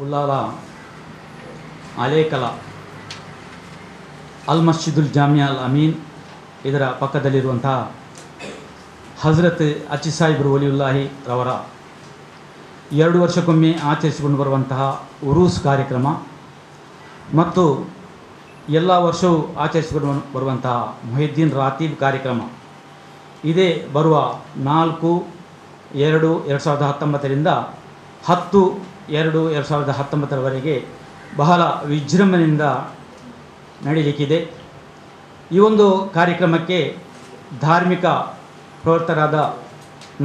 ಉಳ್ಳಾಲ ಅಲೇಕಲ ಅಲ್ ಮಸ್ಜಿದುಲ್ ಜಾಮಿಯಾ ಅಲ್ ಅಮೀನ್ ಇದರ ಪಕ್ಕದಲ್ಲಿರುವಂತಹ ಹಜರತ್ ಅಚ್ಚಿ ಸಾಹಿಬ್ರು ವಲಿಯುಲ್ಲಾಹಿ ರವರ 2 ವರ್ಷಕ್ಕೊಮ್ಮೆ ಆಚರಿಸಿಕೊಂಡು ಬರುವಂತಹ ಉರೂಸ್ ಕಾರ್ಯಕ್ರಮ ಮತ್ತು ಎಲ್ಲ ವರ್ಷವೂ ಆಚರಿಸಿಕೊಂಡು ಬರುವಂತಹ ಮೊಹಿದ್ದೀನ್ ರಾತೀಬ್ ಕಾರ್ಯಕ್ರಮ ಇದೇ ಬರುವ 4/2/2019ರಿಂದ 10/2/2019 ಬಹಳ ವಿಜೃಂಭಣೆಯಿಂದ ನಡೆಯಲಿಕ್ಕಿದೆ. ಈ ಒಂದು ಕಾರ್ಯಕ್ರಮಕ್ಕೆ ಧಾರ್ಮಿಕ ಪ್ರವರ್ತಕರಾದ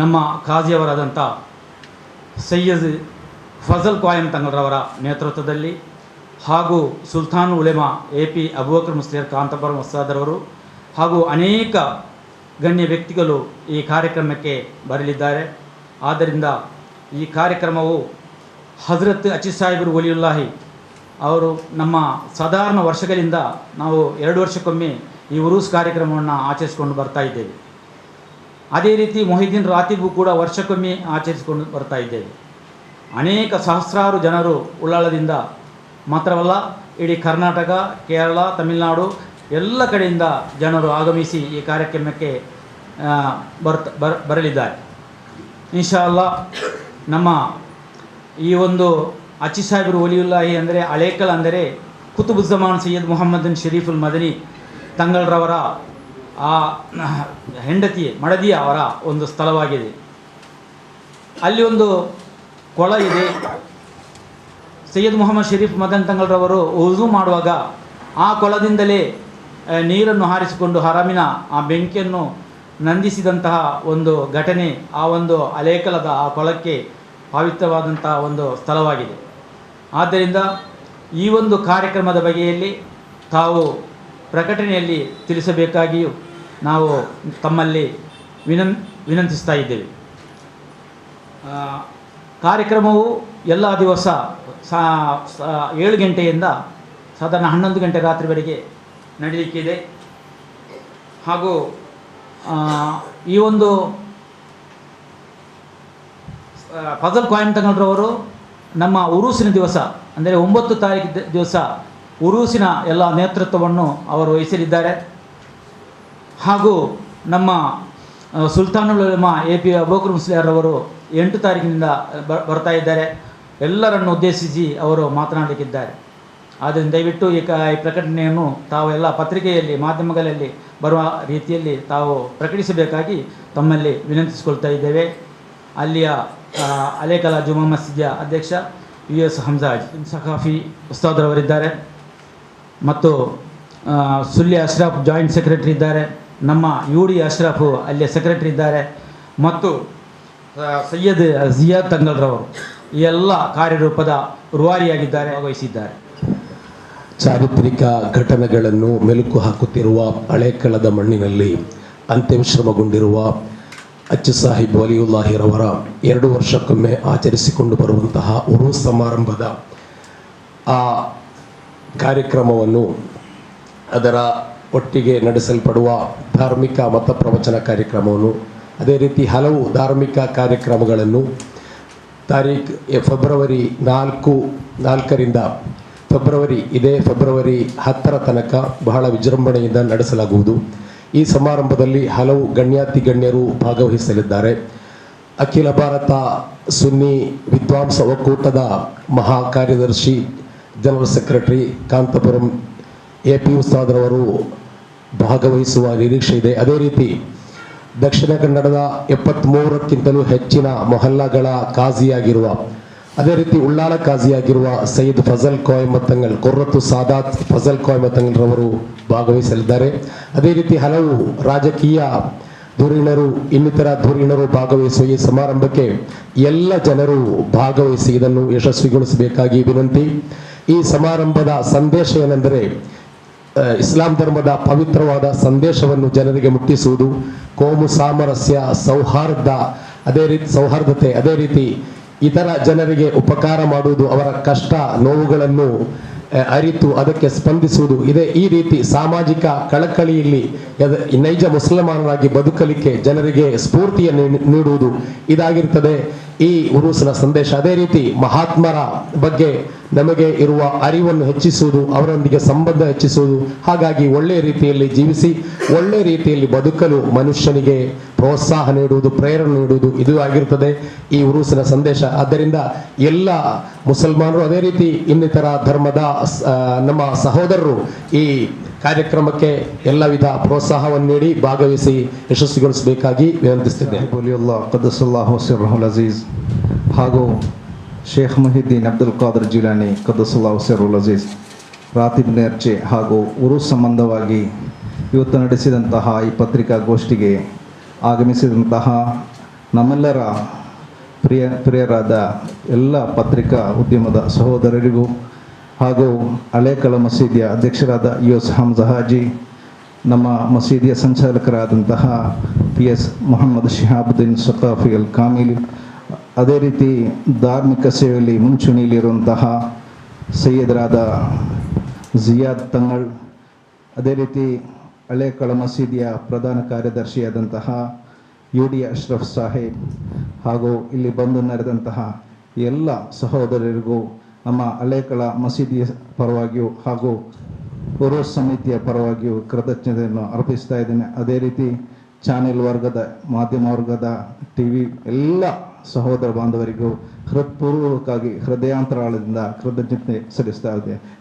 ನಮ್ಮ ಖಾಜಿಯವರಾದಂಥ ಸೈಯದ್ ಫಜಲ್ ಕಾಯಂ ತಂಗಲ್ರವರ ನೇತೃತ್ವದಲ್ಲಿ ಹಾಗೂ ಸುಲ್ತಾನ್ ಉಲೆಮಾ AP ಅಬೂಬಕರ್ ಮುಸ್ಲಿಯರ್ ಕಾಂತಪುರ ಮಸ್ತಾದರವರು ಹಾಗೂ ಅನೇಕ ಗಣ್ಯ ವ್ಯಕ್ತಿಗಳು ಈ ಕಾರ್ಯಕ್ರಮಕ್ಕೆ ಬರಲಿದ್ದಾರೆ. ಆದ್ದರಿಂದ ಈ ಕಾರ್ಯಕ್ರಮವು ಹಜರತ್ ಅಚ್ಚಿ ಸಾಹಿಬ್ರು ವಲಿಯುಲ್ಲಾಹಿ ಅವರು ನಮ್ಮ ಸಾಧಾರಣ ವರ್ಷಗಳಿಂದ ನಾವು 2 ವರ್ಷಕ್ಕೊಮ್ಮೆ ಈ ಉರೂಸ್ ಕಾರ್ಯಕ್ರಮವನ್ನು ಆಚರಿಸಿಕೊಂಡು ಬರ್ತಾ ಇದ್ದೇವೆ. ಅದೇ ರೀತಿ ಮೊಹಿದ್ದೀನ್ ರಾತೀಬು ಕೂಡ ವರ್ಷಕ್ಕೊಮ್ಮೆ ಆಚರಿಸಿಕೊಂಡು ಬರ್ತಾ ಇದ್ದೇವೆ. ಅನೇಕ ಸಹಸ್ರಾರು ಜನರು ಉಳ್ಳಾಳದಿಂದ ಮಾತ್ರವಲ್ಲ, ಇಡೀ ಕರ್ನಾಟಕ, ಕೇರಳ, ತಮಿಳುನಾಡು ಎಲ್ಲ ಕಡೆಯಿಂದ ಜನರು ಆಗಮಿಸಿ ಈ ಕಾರ್ಯಕ್ರಮಕ್ಕೆ ಬರಲಿದ್ದಾರೆ. ಇನ್ಶಾ ಅಲ್ಲಾ ನಮ್ಮ ಈ ಒಂದು ಅಚ್ಚಿ ಸಾಹಿಬ್ರು ವಲಿಯುಲ್ಲಾಹಿ ಅಂದರೆ ಅಲೇಕಲ್ ಅಂದರೆ ಕುತುಬುಜ್ಜಮಾನ್ ಸೈಯದ್ ಮುಹಮ್ಮದನ್ ಶರೀಫುಲ್ ಮದನಿ ತಂಗಲ್ರವರ ಆ ಮಡದಿಯ ಅವರ ಒಂದು ಸ್ಥಳವಾಗಿದೆ. ಅಲ್ಲಿ ಒಂದು ಕೊಳ ಇದೆ. ಸೈಯದ್ ಮುಹಮ್ಮದ್ ಶರೀಫ್ ಮದನ್ ತಂಗಲ್ರವರು ಉಜು ಮಾಡುವಾಗ ಆ ಕೊಳದಿಂದಲೇ ನೀರನ್ನು ಹಾರಿಸಿಕೊಂಡು ಹರಾಮಿನ ಆ ಬೆಂಕಿಯನ್ನು ನಂದಿಸಿದಂತಹ ಒಂದು ಘಟನೆ ಆ ಒಂದು ಅಲೇಕಲದ ಆ ಕೊಳಕ್ಕೆ ಪವಿತ್ರವಾದಂತಹ ಒಂದು ಸ್ಥಳವಾಗಿದೆ. ಆದ್ದರಿಂದ ಈ ಒಂದು ಕಾರ್ಯಕ್ರಮದ ಬಗೆಯಲ್ಲಿ ತಾವು ಪ್ರಕಟಣೆಯಲ್ಲಿ ತಿಳಿಸಬೇಕಾಗಿಯೂ ನಾವು ತಮ್ಮಲ್ಲಿ ವಿನಂತಿಸ್ತಾ ಇದ್ದೇವೆ. ಕಾರ್ಯಕ್ರಮವು ಎಲ್ಲ ದಿವಸ 7 ಗಂಟೆಯಿಂದ ಸಾಧಾರಣ 11 ಗಂಟೆ ರಾತ್ರಿವರೆಗೆ ನಡೆಯಲಿಕ್ಕಿದೆ. ಹಾಗೂ ಈ ಒಂದು ಫಜಲ್ ಕಾಯಂ ತಂಗಲ್ರವರು ನಮ್ಮ ಉರೂಸಿನ ದಿವಸ ಅಂದರೆ 9 ತಾರೀಕು ದಿವಸ ಉರೂಸಿನ ಎಲ್ಲ ನೇತೃತ್ವವನ್ನು ಅವರು ವಹಿಸಲಿದ್ದಾರೆ. ಹಾಗೂ ನಮ್ಮ ಸುಲ್ತಾನುಲ್ ಉಲೆಮಾ AP ಅಬೂಬಕರ್ ಮುಸ್ಲಿಯರ್ ಅವರು 8 ತಾರೀಕಿನಿಂದ ಬರ್ತಾ ಇದ್ದಾರೆ. ಎಲ್ಲರನ್ನು ಉದ್ದೇಶಿಸಿ ಅವರು ಮಾತನಾಡಲಿಕ್ಕಿದ್ದಾರೆ. ಆದ್ದರಿಂದ ದಯವಿಟ್ಟು ಈ ಪ್ರಕಟಣೆಯನ್ನು ತಾವು ಎಲ್ಲ ಪತ್ರಿಕೆಯಲ್ಲಿ ಮಾಧ್ಯಮಗಳಲ್ಲಿ ಬರುವ ರೀತಿಯಲ್ಲಿ ತಾವು ಪ್ರಕಟಿಸಬೇಕಾಗಿ ತಮ್ಮಲ್ಲಿ ವಿನಂತಿಸಿಕೊಳ್ತಾ ಇದ್ದೇವೆ. ಅಲ್ಲಿಯ ಅಲೇಕಲ ಜುಮಾ ಮಸ್ಜಿದ್ಯ ಅಧ್ಯಕ್ಷ US ಹಮ್ಜಾಜ್ ಸಖಾಫಿ ಉಸ್ತಾದ್ರವರಿದ್ದಾರೆ ಮತ್ತು ಸುಲ್ಯ ಅಶ್ರಫ್ ಜಾಯಿಂಟ್ ಸೆಕ್ರೆಟರಿ ಇದ್ದಾರೆ. ನಮ್ಮ UD ಅಶ್ರಫ್ ಅಲ್ಲಿಯ ಸೆಕ್ರೆಟರಿ ಇದ್ದಾರೆ ಮತ್ತು ಸೈಯದ್ ಜಿಯಾದ್ ತಂಗಲ್ರವರು ಈ ಎಲ್ಲ ಕಾರ್ಯರೂಪದ ರೂವಾರಿಯಾಗಿದ್ದಾರೆ, ಭಾಗವಹಿಸಿದ್ದಾರೆ. ಚಾರಿತ್ರಿಕ ಘಟನೆಗಳನ್ನು ಮೆಲುಕು ಹಾಕುತ್ತಿರುವ ಹಳೇಕಳದ ಮಣ್ಣಿನಲ್ಲಿ ಅಂತ್ಯವಿಶ್ರಮಗೊಂಡಿರುವ ಅಚ್ಚಿ ಸಾಹಿಬ್ ವಲಿಯುಲ್ಲಾಹಿರವರ 2 ವರ್ಷಕ್ಕೊಮ್ಮೆ ಆಚರಿಸಿಕೊಂಡು ಬರುವಂತಹ ಉರೂಸ್ ಸಮಾರಂಭದ ಆ ಕಾರ್ಯಕ್ರಮವನ್ನು ಅದರ ಒಟ್ಟಿಗೆ ನಡೆಸಲ್ಪಡುವ ಧಾರ್ಮಿಕ ಮತ ಪ್ರವಚನ ಕಾರ್ಯಕ್ರಮವನ್ನು ಅದೇ ರೀತಿ ಹಲವು ಧಾರ್ಮಿಕ ಕಾರ್ಯಕ್ರಮಗಳನ್ನು ತಾರೀಖು ಫೆಬ್ರವರಿ 4ರಿಂದ ಫೆಬ್ರವರಿ 10ರ ತನಕ ಬಹಳ ವಿಜೃಂಭಣೆಯಿಂದ ನಡೆಸಲಾಗುವುದು. ಈ ಸಮಾರಂಭದಲ್ಲಿ ಹಲವು ಗಣ್ಯರು ಭಾಗವಹಿಸಲಿದ್ದಾರೆ. ಅಖಿಲ ಭಾರತ ಸುನ್ನಿ ವಿದ್ವಾಂಸ ಒಕ್ಕೂಟದ ಮಹಾ ಕಾರ್ಯದರ್ಶಿ ಜನರಲ್ ಸೆಕ್ರೆಟರಿ ಕಾಂತಪುರಂ AP ಉಸ್ತಾದ್ರವರು ಭಾಗವಹಿಸುವ ನಿರೀಕ್ಷೆ ಇದೆ. ಅದೇ ರೀತಿ ದಕ್ಷಿಣ ಕನ್ನಡದ 73ಕ್ಕಿಂತಲೂ ಹೆಚ್ಚಿನ ಮೊಹಲ್ಲಾಗಳ ಕಾಜಿಯಾಗಿರುವ ಅದೇ ರೀತಿ ಉಳ್ಳಾಲ ಕಾಜಿಯಾಗಿರುವ ಸೈಯದ್ ಫಜಲ್ ಕಾಯಮತ್ತಂಗಲ್ ಕೊರ್ರತ್ತು ಸಾದಾತ್ ಫಜಲ್ ಕಾಯಮತ್ತಂಗಲ್ರವರು ಭಾಗವಹಿಸಲಿದ್ದಾರೆ. ಅದೇ ರೀತಿ ಹಲವು ರಾಜಕೀಯ ಧುರೀಣರು ಇನ್ನಿತರ ಧುರೀಣರು ಭಾಗವಹಿಸುವ ಈ ಸಮಾರಂಭಕ್ಕೆ ಎಲ್ಲ ಜನರು ಭಾಗವಹಿಸಿ ಇದನ್ನು ಯಶಸ್ವಿಗೊಳಿಸಬೇಕಾಗಿ ವಿನಂತಿ. ಈ ಸಮಾರಂಭದ ಸಂದೇಶ ಏನೆಂದರೆ ಇಸ್ಲಾಂ ಧರ್ಮದ ಪವಿತ್ರವಾದ ಸಂದೇಶವನ್ನು ಜನರಿಗೆ ಮುಟ್ಟಿಸುವುದು, ಕೋಮು ಸಾಮರಸ್ಯ, ಸೌಹಾರ್ದತೆ ಅದೇ ರೀತಿ ಇತರ ಜನರಿಗೆ ಉಪಕಾರ ಮಾಡುವುದು, ಅವರ ಕಷ್ಟ ನೋವುಗಳನ್ನು ಅರಿತು ಅದಕ್ಕೆ ಸ್ಪಂದಿಸುವುದು, ಈ ರೀತಿ ಸಾಮಾಜಿಕ ಕಳಕಳಿಯಲ್ಲಿ ನೈಜ ಮುಸಲ್ಮಾನರಾಗಿ ಬದುಕಲಿಕ್ಕೆ ಜನರಿಗೆ ಸ್ಫೂರ್ತಿಯನ್ನು ನೀಡುವುದು ಇದಾಗಿರ್ತದೆ. ಈ ಉರುಸಿನ ಸಂದೇಶ. ಅದೇ ರೀತಿ ಮಹಾತ್ಮರ ಬಗ್ಗೆ ನಮಗೆ ಇರುವ ಅರಿವನ್ನು ಹೆಚ್ಚಿಸುವುದು, ಅವರೊಂದಿಗೆ ಸಂಬಂಧ ಹೆಚ್ಚಿಸುವುದು, ಹಾಗಾಗಿ ಒಳ್ಳೆಯ ರೀತಿಯಲ್ಲಿ ಜೀವಿಸಿ ಒಳ್ಳೆಯ ರೀತಿಯಲ್ಲಿ ಬದುಕಲು ಮನುಷ್ಯನಿಗೆ ಪ್ರೋತ್ಸಾಹ ನೀಡುವುದು, ಪ್ರೇರಣೆ ನೀಡುವುದು ಇದು ಆಗಿರುತ್ತದೆ ಈ ಉರುಸಿನ ಸಂದೇಶ. ಆದ್ದರಿಂದ ಎಲ್ಲ ಮುಸಲ್ಮಾನರು ಅದೇ ರೀತಿ ಇನ್ನಿತರ ಧರ್ಮದ ನಮ್ಮ ಸಹೋದರರು ಈ ಕಾರ್ಯಕ್ರಮಕ್ಕೆ ಎಲ್ಲ ವಿಧ ಪ್ರೋತ್ಸಾಹವನ್ನು ನೀಡಿ ಭಾಗವಹಿಸಿ ಯಶಸ್ವಿಗೊಳಿಸಬೇಕಾಗಿ ವಿನಂತಿಸುತ್ತಿದ್ದೇನೆ. ಅಜೀಜ್ ಹಾಗೂ ಶೇಖ್ ಮುಹಿದ್ದೀನ್ ಅಬ್ದುಲ್ ಖಾದರ್ ಜಿಲಾನಿ ಕದ್ದಸುಲ್ಲಾಹು ಸಿರ್ರುಲ್ ಅಜೀಜ್ ರಾತಿಬ್ ನೇರ್ಚೆ ಹಾಗೂ ಉರುಸ್ ಸಂಬಂಧವಾಗಿ ಇವತ್ತು ನಡೆಸಿದಂತಹ ಈ ಪತ್ರಿಕಾಗೋಷ್ಠಿಗೆ ಆಗಮಿಸಿದಂತಹ ನಮ್ಮೆಲ್ಲರ ಪ್ರಿಯರಾದ ಎಲ್ಲ ಪತ್ರಿಕಾ ಉದ್ಯಮದ ಸಹೋದರರಿಗೂ ಹಾಗೂ ಹಳೇಕಳ ಮಸೀದಿಯ ಅಧ್ಯಕ್ಷರಾದ ಯುಎಸ್ ಹಮ್ಜಾ ಹಾಜಿ, ನಮ್ಮ ಮಸೀದಿಯ ಸಂಚಾಲಕರಾದಂತಹ PS ಮೊಹಮ್ಮದ್ ಶಿಹಾಬುದ್ದೀನ್ ಸಖಾಫಿ ಅಲ್ ಕಾಮಿಲ್, ಅದೇ ರೀತಿ ಧಾರ್ಮಿಕ ಸೇವೆಯಲ್ಲಿ ಮುಂಚೂಣಿಯಲ್ಲಿರುವಂತಹ ಸೈಯದರಾದ ಜಿಯಾದ್ ತಂಗಳ್, ಅದೇ ರೀತಿ ಹಳೇಕಳ ಮಸೀದಿಯ ಪ್ರಧಾನ ಕಾರ್ಯದರ್ಶಿಯಾದಂತಹ UD ಅಶ್ರಫ್ ಸಾಹೇಬ್ ಹಾಗೂ ಇಲ್ಲಿ ಬಂದು ನೆರೆದಂತಹ ಎಲ್ಲ ಸಹೋದರರಿಗೂ ನಮ್ಮ ಹಳೇಕಳ ಮಸೀದಿಯ ಪರವಾಗಿಯೂ ಹಾಗೂ ಉರುಸ್ ಸಮಿತಿಯ ಪರವಾಗಿಯೂ ಕೃತಜ್ಞತೆಯನ್ನು ಅರ್ಪಿಸ್ತಾ ಇದ್ದೇನೆ. ಅದೇ ರೀತಿ ಚಾನೆಲ್ ವರ್ಗದ, ಮಾಧ್ಯಮ ವರ್ಗದ, TV ಎಲ್ಲ ಸಹೋದರ ಬಾಂಧವರಿಗೂ ಹೃತ್ಪೂರ್ವಕವಾಗಿ ಹೃದಯಾಂತರಾಳದಿಂದ ಕೃತಜ್ಞತೆ ಸಲ್ಲಿಸ್ತಾ ಇದ್ದೇನೆ.